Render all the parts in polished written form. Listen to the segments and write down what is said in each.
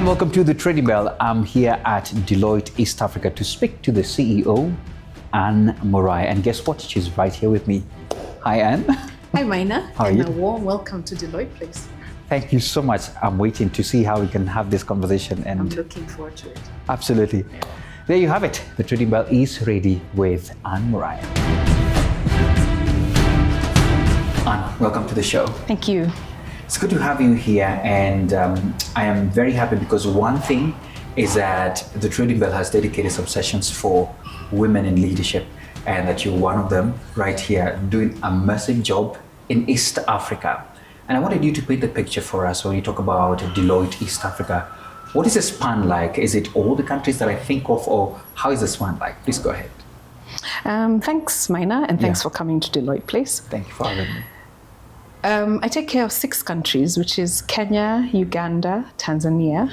and welcome to the Trading Bell. I'm here at Deloitte East Africa to speak to the CEO, Anne Muraya. And guess what? She's right here with me. Hi, Anne. Hi, Maina. How are you? And a warm welcome to Deloitte Place. Thank you so much. I'm waiting to see how we can have this conversation. And I'm looking forward to it. Absolutely. There you have it. The Trading Bell is ready with Anne Muraya. Anne, welcome to the show. Thank you. It's good to have you here, and I am very happy because one thing is that the Trading Bell has dedicated some sessions for women in leadership, and that you're one of them right here doing a massive job in East Africa. And I wanted you to paint the picture for us when you talk about Deloitte East Africa. What is the span like? Is it all the countries that I think of, or how is the span like? Please go ahead. Thanks, Maina, and thanks for coming to Deloitte Place. Thank you for having me. I take care of 6 countries, which is Kenya, Uganda, Tanzania,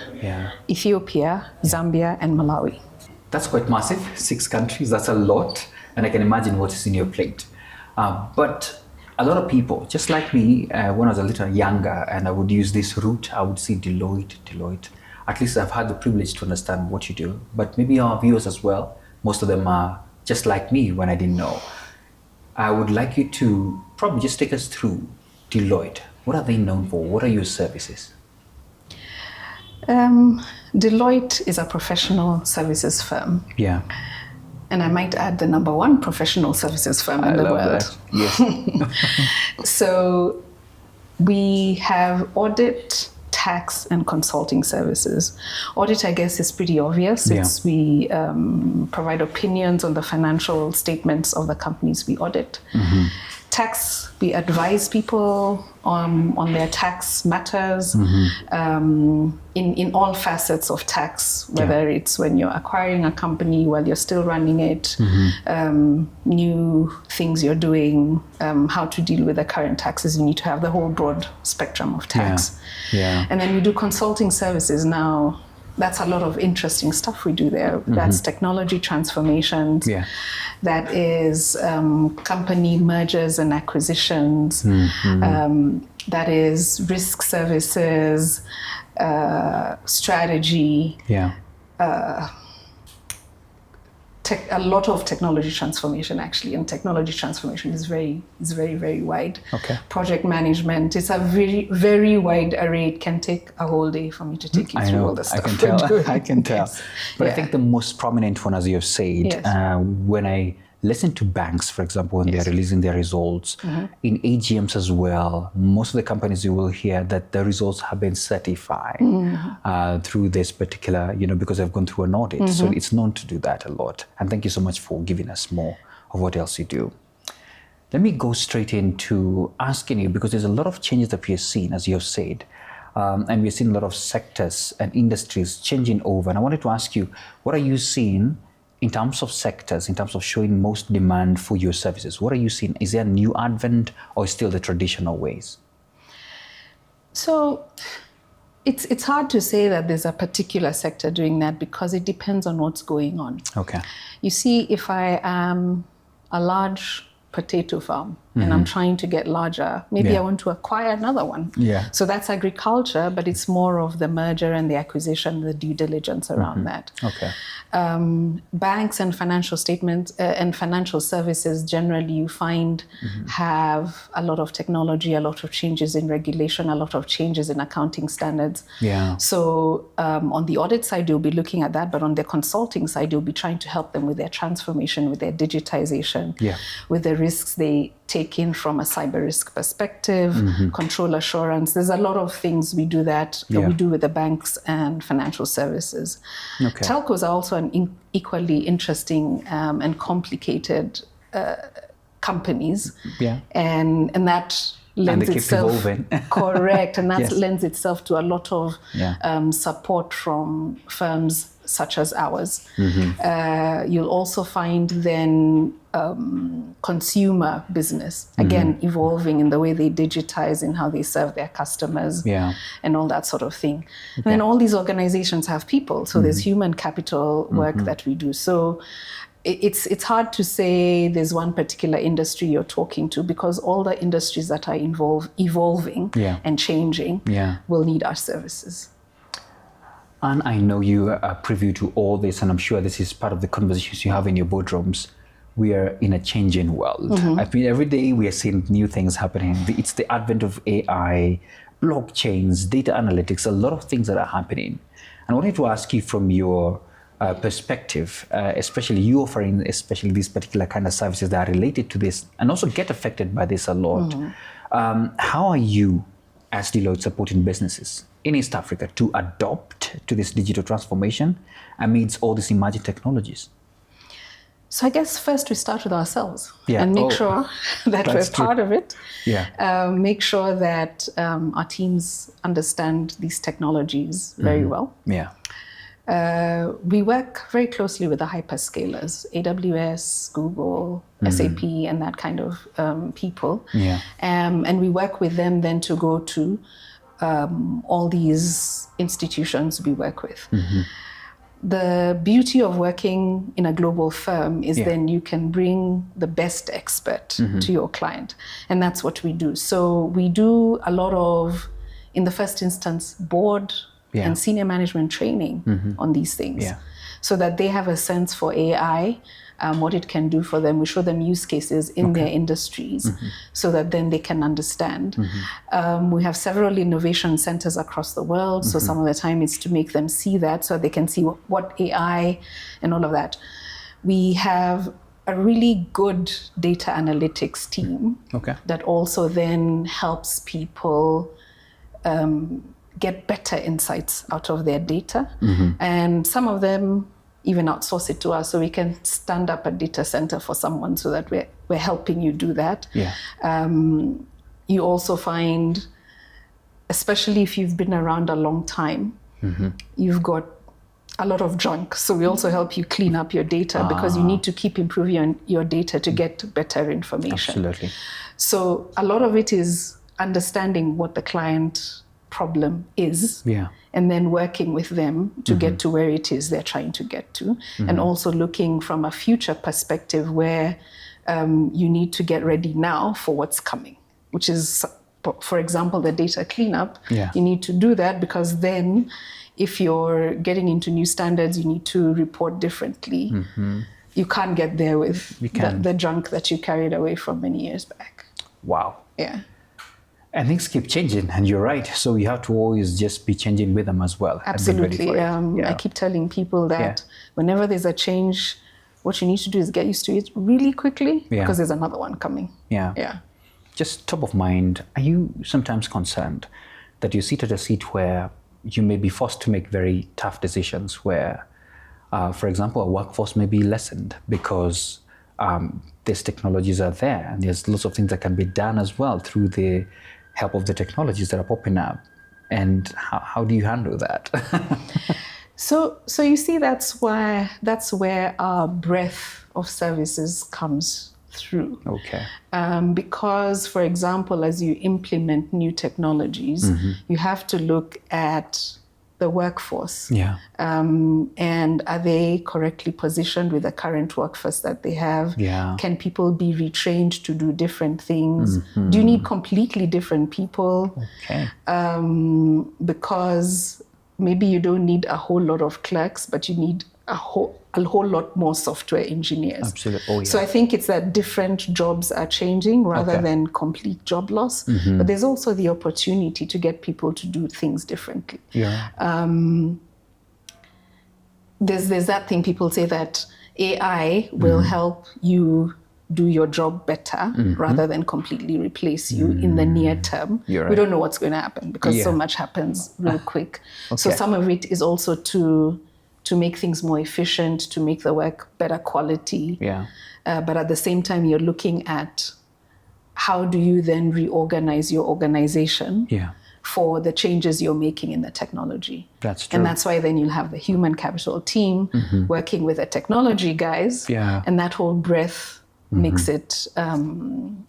Ethiopia, Zambia, and Malawi. That's quite massive, 6 countries, that's a lot. And I can imagine what is in your plate. But a lot of people, just like me, when I was a little younger and I would use this route, I would see Deloitte. At least I've had the privilege to understand what you do. But maybe our viewers as well, most of them are just like me when I didn't know. I would like you to probably just take us through Deloitte. What are they known for? What are your services? Deloitte is a professional services firm. Yeah. And I might add the #1 professional services firm in the world. That. Yes. So we have audit, tax, and consulting services. Audit, I guess, is pretty obvious. It's we provide opinions on the financial statements of the companies we audit. Mm-hmm. Tax, we advise people on their tax matters, in all facets of tax, whether it's when you're acquiring a company while you're still running it, new things you're doing, how to deal with the current taxes. You need to have the whole broad spectrum of tax. And then we do consulting services now. That's a lot of interesting stuff we do there. That's technology transformations. That is company mergers and acquisitions. That is risk services, strategy. A lot of technology transformation, actually, and technology transformation is very, very wide. Project management, it's a very, very wide array. It can take a whole day for me to take you through all the stuff. I can tell. But I think the most prominent one, as you have said, when I listen to banks, for example, when they're releasing their results, in AGMs as well, most of the companies you will hear that the results have been certified through this particular, because they've gone through an audit. So it's known to do that a lot. And thank you so much for giving us more of what else you do. Let me go straight into asking you, because there's a lot of changes that we have seen, as you have said, and we've seen a lot of sectors and industries changing over. And I wanted to ask you, what are you seeing in terms of sectors, in terms of showing most demand for your services? What are you seeing? Is there a new advent, or still the traditional ways? So it's hard to say that there's a particular sector doing that, because it depends on what's going on. You see, if I am a large potato farm and I'm trying to get larger, maybe I want to acquire another one. So that's agriculture, but it's more of the merger and the acquisition, the due diligence around that. Banks and financial statements and financial services generally, you find, have a lot of technology, a lot of changes in regulation, a lot of changes in accounting standards. So on the audit side, you'll be looking at that, but on the consulting side, you'll be trying to help them with their transformation, with their digitization, with the risks they take in from a cyber risk perspective, control assurance. There's a lot of things we do that we do with the banks and financial services. Telcos are also an equally interesting and complicated companies, and that lends itself correct, and that lends itself to a lot of support from firms such as ours. You'll also find then consumer business, again, evolving in the way they digitize, in how they serve their customers, and all that sort of thing. And then all these organizations have people, so there's human capital work that we do. So it's hard to say there's one particular industry you're talking to, because all the industries that are evolving and changing will need our services. And I know you are privy to all this, and I'm sure this is part of the conversations you have in your boardrooms. We are in a changing world. I mean, every day we are seeing new things happening. It's the advent of AI, blockchains, data analytics, a lot of things that are happening. And I wanted to ask you from your perspective, especially you offering especially these particular kind of services that are related to this and also get affected by this a lot. How are you as Deloitte supporting businesses in East Africa to adopt to this digital transformation amidst all these emerging technologies? So I guess first we start with ourselves and make sure that we're part of it. Make sure that our teams understand these technologies very well. We work very closely with the hyperscalers, AWS, Google, SAP, and that kind of people. And we work with them then to go to all these institutions we work with. The beauty of working in a global firm is then you can bring the best expert to your client. And that's what we do. So we do a lot of, in the first instance, board and senior management training on these things so that they have a sense for AI, what it can do for them. We show them use cases in their industries so that then they can understand. We have several innovation centers across the world. So some of the time it's to make them see that so they can see what AI and all of that. We have a really good data analytics team that also then helps people get better insights out of their data. And some of them even outsource it to us, so we can stand up a data center for someone so that we're helping you do that. You also find, especially if you've been around a long time, you've got a lot of junk. So we also help you clean up your data because you need to keep improving your data to get better information. Absolutely. So a lot of it is understanding what the client problem is and then working with them to get to where it is they're trying to get to, and also looking from a future perspective where you need to get ready now for what's coming, which is, for example, the data cleanup. You need to do that because then if you're getting into new standards, you need to report differently. You can't get there with the junk that you carried away from many years back. Wow. And things keep changing, and you're right. So you have to always just be changing with them as well. Absolutely. I keep telling people that whenever there's a change, what you need to do is get used to it really quickly because there's another one coming. Just top of mind, are you sometimes concerned that you sit at a seat where you may be forced to make very tough decisions where, for example, a workforce may be lessened because these technologies are there and there's lots of things that can be done as well through the help of the technologies that are popping up? And how do you handle that? So you see, that's where our breadth of services comes through. Because, for example, as you implement new technologies, you have to look at the workforce. And are they correctly positioned with the current workforce that they have? Can people be retrained to do different things? Do you need completely different people? Because maybe you don't need a whole lot of clerks, but you need a whole lot more software engineers. So I think it's that different jobs are changing rather than complete job loss. But there's also the opportunity to get people to do things differently. There's that thing people say that AI will help you do your job better rather than completely replace you in the near term. We don't know what's going to happen because so much happens real quick. So some of it is also to make things more efficient, to make the work better quality. But at the same time, you're looking at how do you then reorganize your organization for the changes you're making in the technology. That's true. And that's why then you'll have the human capital team working with the technology guys. And that whole breadth makes it a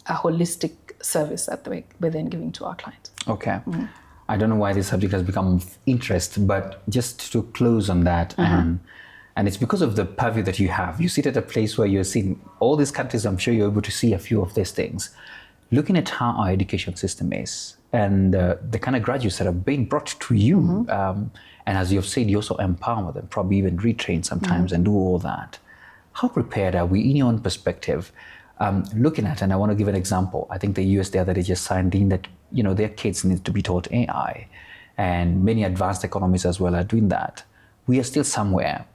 holistic service that we're then giving to our clients. I don't know why this subject has become of interest, but just to close on that, and it's because of the purview that you have. You sit at a place where you're seeing all these countries. I'm sure you're able to see a few of these things. Looking at how our education system is, and the kind of graduates that are being brought to you. And as you've said, you also empower them, probably even retrain sometimes and do all that. How prepared are we, in your own perspective, looking at, and I want to give an example. I think the US the other day just signed in that, their kids need to be taught AI, and many advanced economies as well are doing that. We are still somewhere.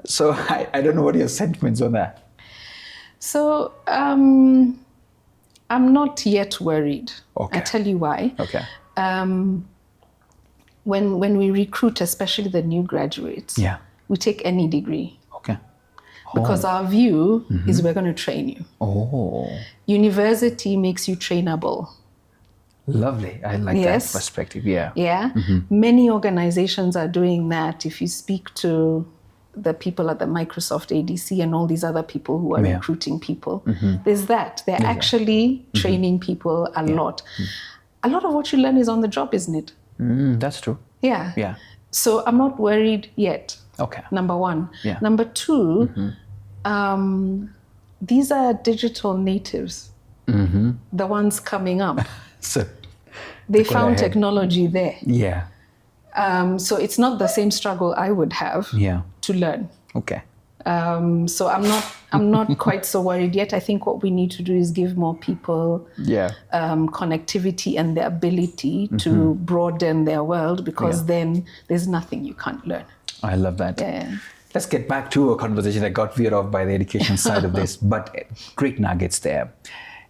So I don't know what your sentiments on that. So I'm not yet worried. Okay. I tell you why. Okay. When we recruit, especially the new graduates, we take any degree. Okay. Because our view is we're going to train you. University makes you trainable. Lovely. I like that perspective. Yeah. Many organizations are doing that. If you speak to the people at the Microsoft ADC and all these other people who are recruiting people, there's that. They're actually training people a lot. A lot of what you learn is on the job, isn't it? That's true. Yeah. So I'm not worried yet. Okay. Number one. Number two, these are digital natives, the ones coming up. So they found technology there. Yeah. So it's not the same struggle I would have to learn. Okay. So I'm not quite so worried yet. I think what we need to do is give more people connectivity and the ability to broaden their world, because then there's nothing you can't learn. I love that. Let's get back to a conversation that got veered off by the education side of this, but great nuggets there.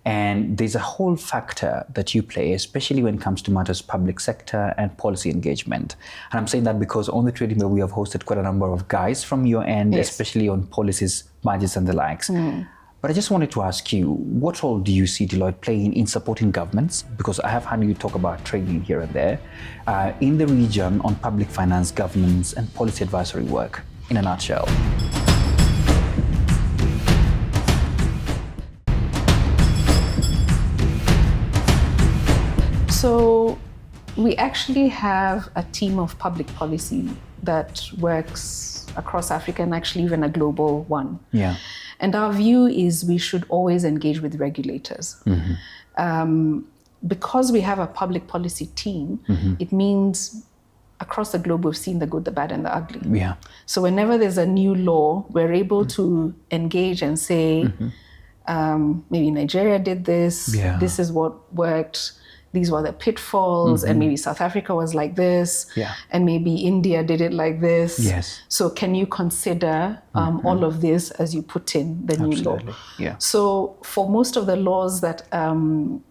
And there's a whole factor that you play, especially when it comes to matters public sector and policy engagement. And I'm saying that because on the Trading Day, we have hosted quite a number of guys from your end, especially on policies, budgets and the likes. But I just wanted to ask you, what role do you see Deloitte playing in supporting governments? Because I have heard you talk about training here and there, in the region on public finance, governance and policy advisory work, in a nutshell. So we actually have a team of public policy that works across Africa and actually even a global one. And our view is we should always engage with regulators. Because we have a public policy team, it means across the globe we've seen the good, the bad and the ugly. So whenever there's a new law, we're able to engage and say, maybe Nigeria did this, this is what worked, these were the pitfalls, and maybe South Africa was like this, and maybe India did it like this. So can you consider all of this as you put in the new law? So for most of the laws that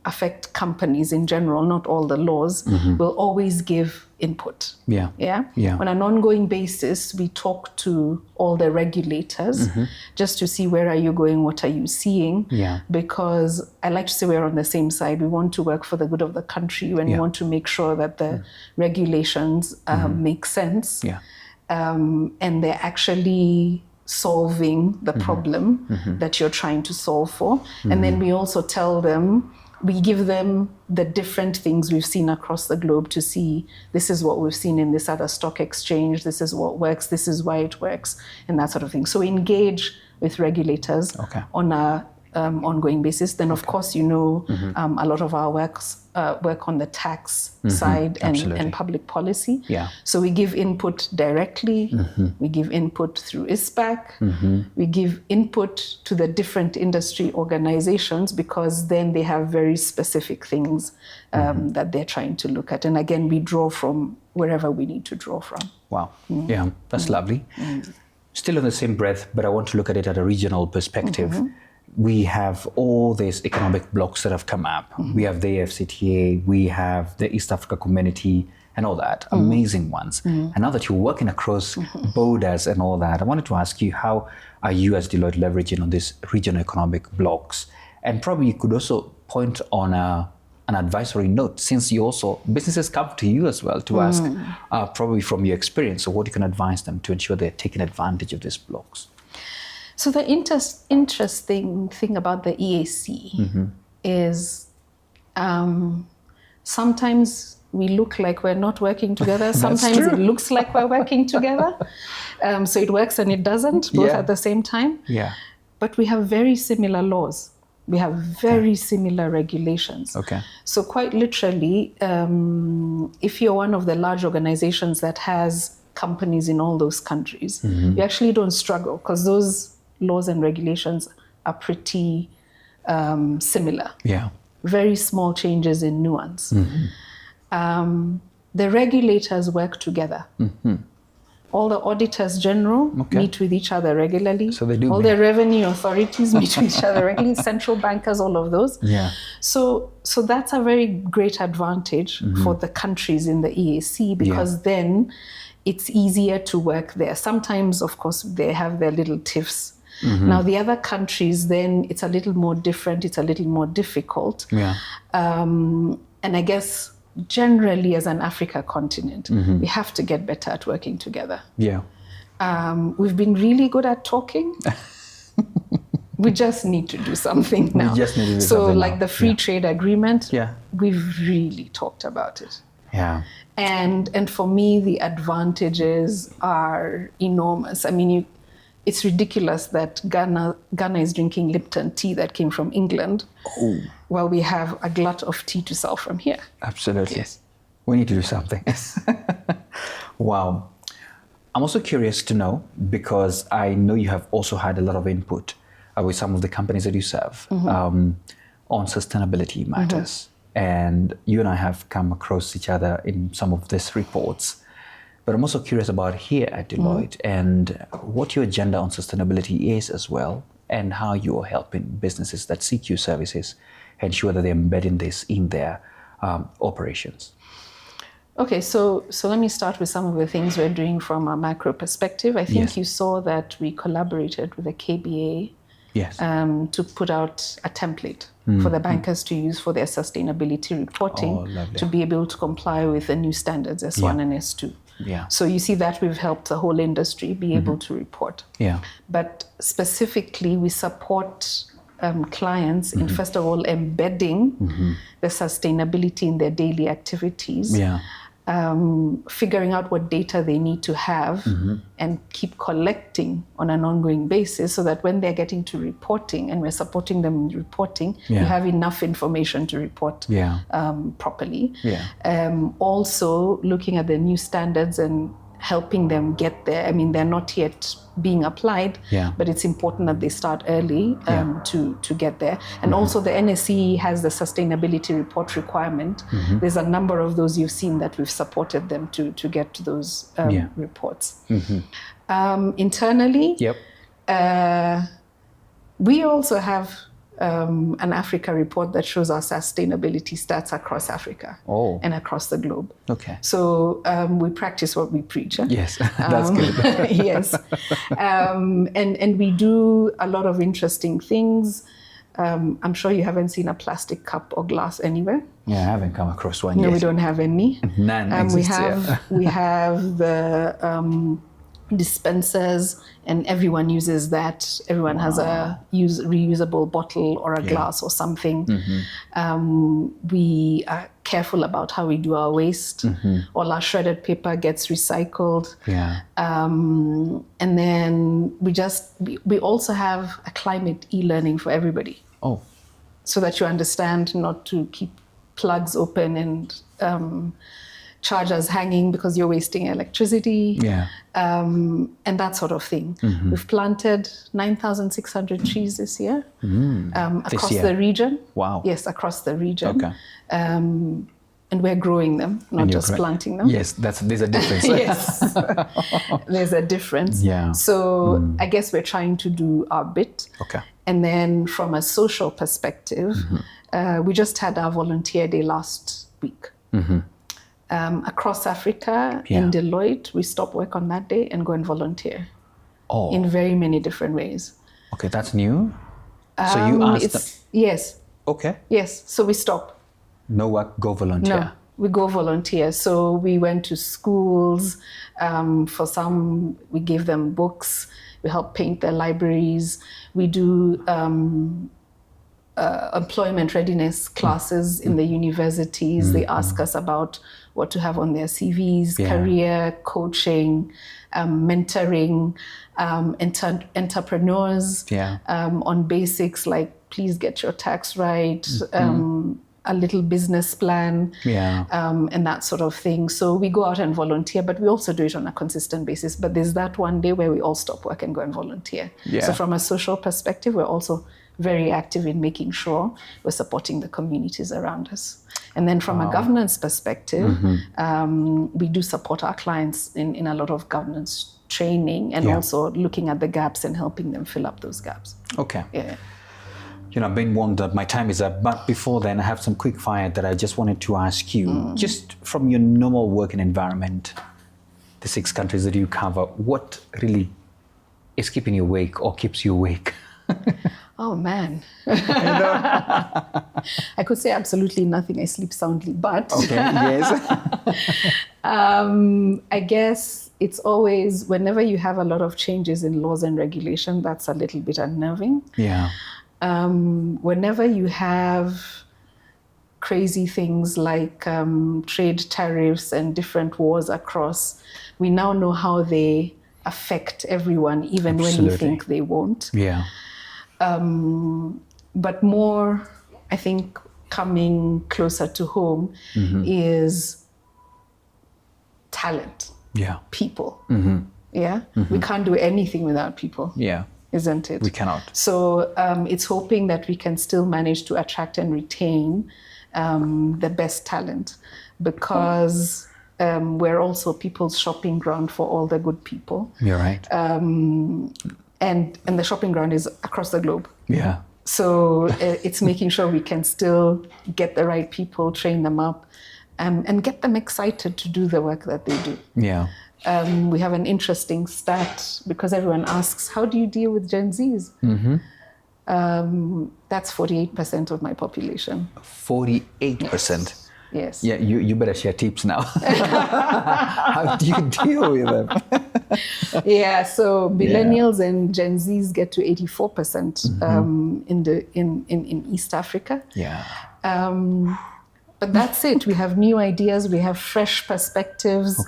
affect companies in general, not all the laws, will always give input. On an ongoing basis, we talk to all the regulators just to see where are you going, what are you seeing, because I like to say we're on the same side. We want to work for the good of the country, and we want to make sure that the regulations make sense, and they're actually solving the problem that you're trying to solve for. And then we also tell them, we give them the different things we've seen across the globe to see, this is what we've seen in this other stock exchange, this is what works, this is why it works, and that sort of thing. So we engage with regulators on a ongoing basis. Then, of course, a lot of our work on the tax side and public policy. So we give input directly, we give input through ISPAC, we give input to the different industry organizations, because then they have very specific things that they're trying to look at. And again, we draw from wherever we need to draw from. Wow. Yeah, that's lovely. Still in the same breath, but I want to look at it at a regional perspective. We have all these economic blocks that have come up. We have the AFCTA, we have the East Africa Community and all that, amazing ones. And now that you're working across borders and all that, I wanted to ask you, how are you as Deloitte leveraging on these regional economic blocks? And probably you could also point on an advisory note, since you also, businesses come to you as well to ask, probably from your experience, so what you can advise them to ensure they're taking advantage of these blocks. So the interesting thing about the EAC is sometimes we look like we're not working together. Sometimes it looks like we're working together. So it works and it doesn't, both at the same time. But we have very similar laws. We have very similar regulations. Okay. So quite literally, if you're one of the large organizations that has companies in all those countries, you actually don't struggle because those laws and regulations are pretty similar. Yeah. Very small changes in nuance. The regulators work together. All the auditors general meet with each other regularly. So they do. All the revenue authorities meet with each other regularly. Central bankers, all of those. Yeah. So that's a very great advantage for the countries in the EAC because then it's easier to work there. Sometimes, of course, they have their little tiffs. Now, the other countries, then it's a little more different. It's a little more difficult. Yeah. And I guess generally as an Africa continent, we have to get better at working together. Yeah. We've been really good at talking. We just need to do something now. We just need to do so something like now. the free trade agreement, Yeah. we've really talked about it. Yeah. And for me, the advantages are enormous. I mean, it's ridiculous that Ghana is drinking Lipton tea that came from England, while we have a glut of tea to sell from here. Absolutely. Yes. We need to do something. Wow. I'm also curious to know, because I know you have also had a lot of input with some of the companies that you serve on sustainability matters. And you and I have come across each other in some of these reports. But I'm also curious about here at Deloitte and what your agenda on sustainability is as well, and how you're helping businesses that seek your services ensure that they're embedding this in their operations. Okay, so let me start with some of the things we're doing from a macro perspective. I think you saw that we collaborated with the KBA to put out a template for the bankers to use for their sustainability reporting to be able to comply with the new standards S1 and S2. Yeah. So you see that we've helped the whole industry be able to report. Yeah. But specifically, we support clients in, first of all, embedding the sustainability in their daily activities, figuring out what data they need to have and keep collecting on an ongoing basis so that when they're getting to reporting and we're supporting them in reporting, you have enough information to report properly. Also looking at the new standards and helping them get there. I mean, they're not yet being applied, but it's important that they start early to get there. And also the NSE has the sustainability report requirement. There's a number of those you've seen that we've supported them to get to those reports. Internally, we also have an Africa report that shows our sustainability stats across Africa and across the globe. Okay. So we practice what we preach. Yes, that's good. Yes. And we do a lot of interesting things. I'm sure you haven't seen a plastic cup or glass anywhere. Yeah, I haven't come across one yet. No, we don't have any. None exists, we have the dispensers, and everyone uses that. Everyone has a reusable bottle or a glass or something. We are careful about how we do our waste. All our shredded paper gets recycled. And then we also have a climate e-learning for everybody. So that you understand not to keep plugs open and chargers hanging because you're wasting electricity, and that sort of thing. We've planted 9,600 trees this year across the region. Wow. Yes, across the region. Okay. And we're growing them, not just planting them. Yes, there's a difference. Yes, there's a difference. So I guess we're trying to do our bit. And then from a social perspective, we just had our volunteer day last week. Across Africa, in Deloitte, we stop work on that day and go and volunteer in very many different ways. Okay, that's new? So you asked them? Yes. Okay. Yes, so we stop. No work, go volunteer. No, we go volunteer. So we went to schools. For some, we gave them books. We help paint their libraries. We do employment readiness classes in the universities. They ask us about what to have on their CVs, career coaching, mentoring, entrepreneurs on basics like please get your tax right, a little business plan, and that sort of thing. So we go out and volunteer, but we also do it on a consistent basis. But there's that one day where we all stop work and go and volunteer. So from a social perspective, we're also very active in making sure we're supporting the communities around us. And then from a governance perspective, we do support our clients in a lot of governance training and also looking at the gaps and helping them fill up those gaps. Okay. Yeah. I've been warned that my time is up, but before then I have some quick fire that I just wanted to ask you. Just from your normal working environment, the 6 countries that you cover, what really is keeping you awake or keeps you awake? Oh man. I could say absolutely nothing. I sleep soundly, but I guess it's always, whenever you have a lot of changes in laws and regulation, that's a little bit unnerving. Whenever you have crazy things like trade tariffs and different wars across, we now know how they affect everyone, even when you think they won't. But more, I think, coming closer to home is talent, people. We can't do anything without people. Isn't it? We cannot. So it's hoping that we can still manage to attract and retain the best talent, because we're also people's shopping ground for all the good people. You're right. And the shopping ground is across the globe. So it's making sure we can still get the right people, train them up, and get them excited to do the work that they do. We have an interesting stat, because everyone asks, how do you deal with Gen Zs? That's 48% of my population. 48%? Yes. Yeah, you better share tips now. How do you deal with them? So millennials and Gen Zs get to 84% in East Africa. But that's it. We have new ideas. We have fresh perspectives.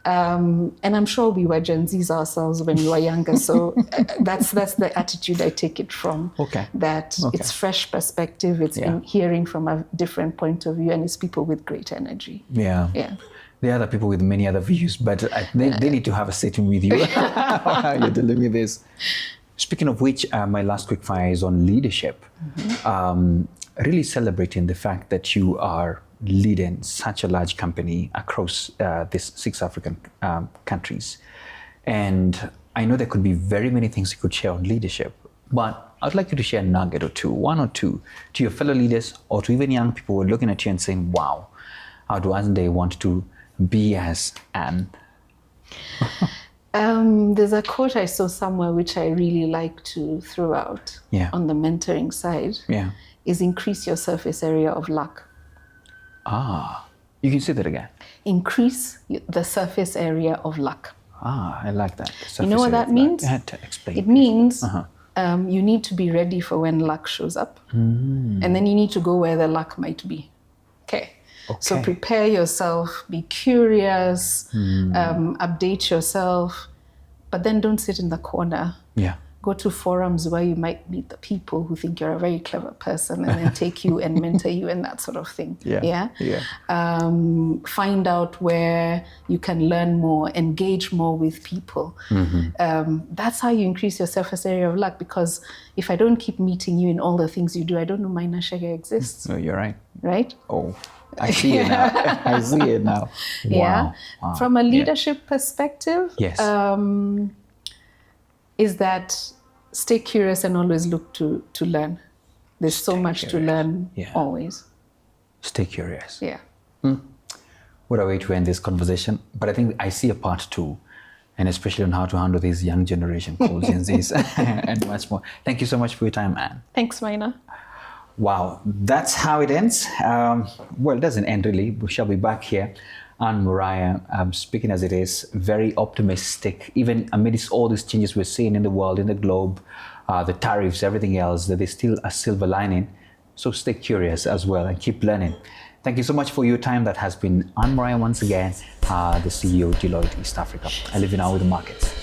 And I'm sure we were Gen Zs ourselves when we were younger. So that's the attitude I take it from. That it's fresh perspective. It's in hearing from a different point of view, and it's people with great energy. There are other people with many other views, but they need to have a sitting with you. How you're dealing with this. Speaking of which, my last quick fire is on leadership. Really celebrating the fact that you are leading such a large company across these 6 African countries. And I know there could be very many things you could share on leadership, but I'd like you to share a nugget or two, one or two, to your fellow leaders or to even young people who are looking at you and saying, wow, how do they want to be as Anne? There's a quote I saw somewhere which I really like to throw out on the mentoring side, is increase your surface area of luck. You can say that again. Increase the surface area of luck. I like that. You know what that means? I had to explain. It means you need to be ready for when luck shows up. And then you need to go where the luck might be. So prepare yourself, be curious, update yourself, but then don't sit in the corner. Go to forums where you might meet the people who think you're a very clever person and then take you and mentor you and that sort of thing. Find out where you can learn more, engage more with people. That's how you increase your surface area of luck, because if I don't keep meeting you in all the things you do, I don't know my Nashege exists. Oh, you're right. Right? Oh, I see it now. I see it now. Wow. From a leadership perspective, is that stay curious and always look to learn. There's so much to learn always. Stay curious. What a way to end this conversation. But I think I see a part 2, and especially on how to handle this young generation called Gen Zs and much more. Thank you so much for your time, Anne. Thanks, Maina. Wow, that's how it ends. Well, it doesn't end really. We shall be back here. And Muraya, speaking as it is, very optimistic, even amidst all these changes we're seeing in the world, in the globe, the tariffs, everything else, that there's still a silver lining. So stay curious as well and keep learning. Thank you so much for your time. That has been Muraya once again, the CEO of Deloitte East Africa. I leave you now with the markets.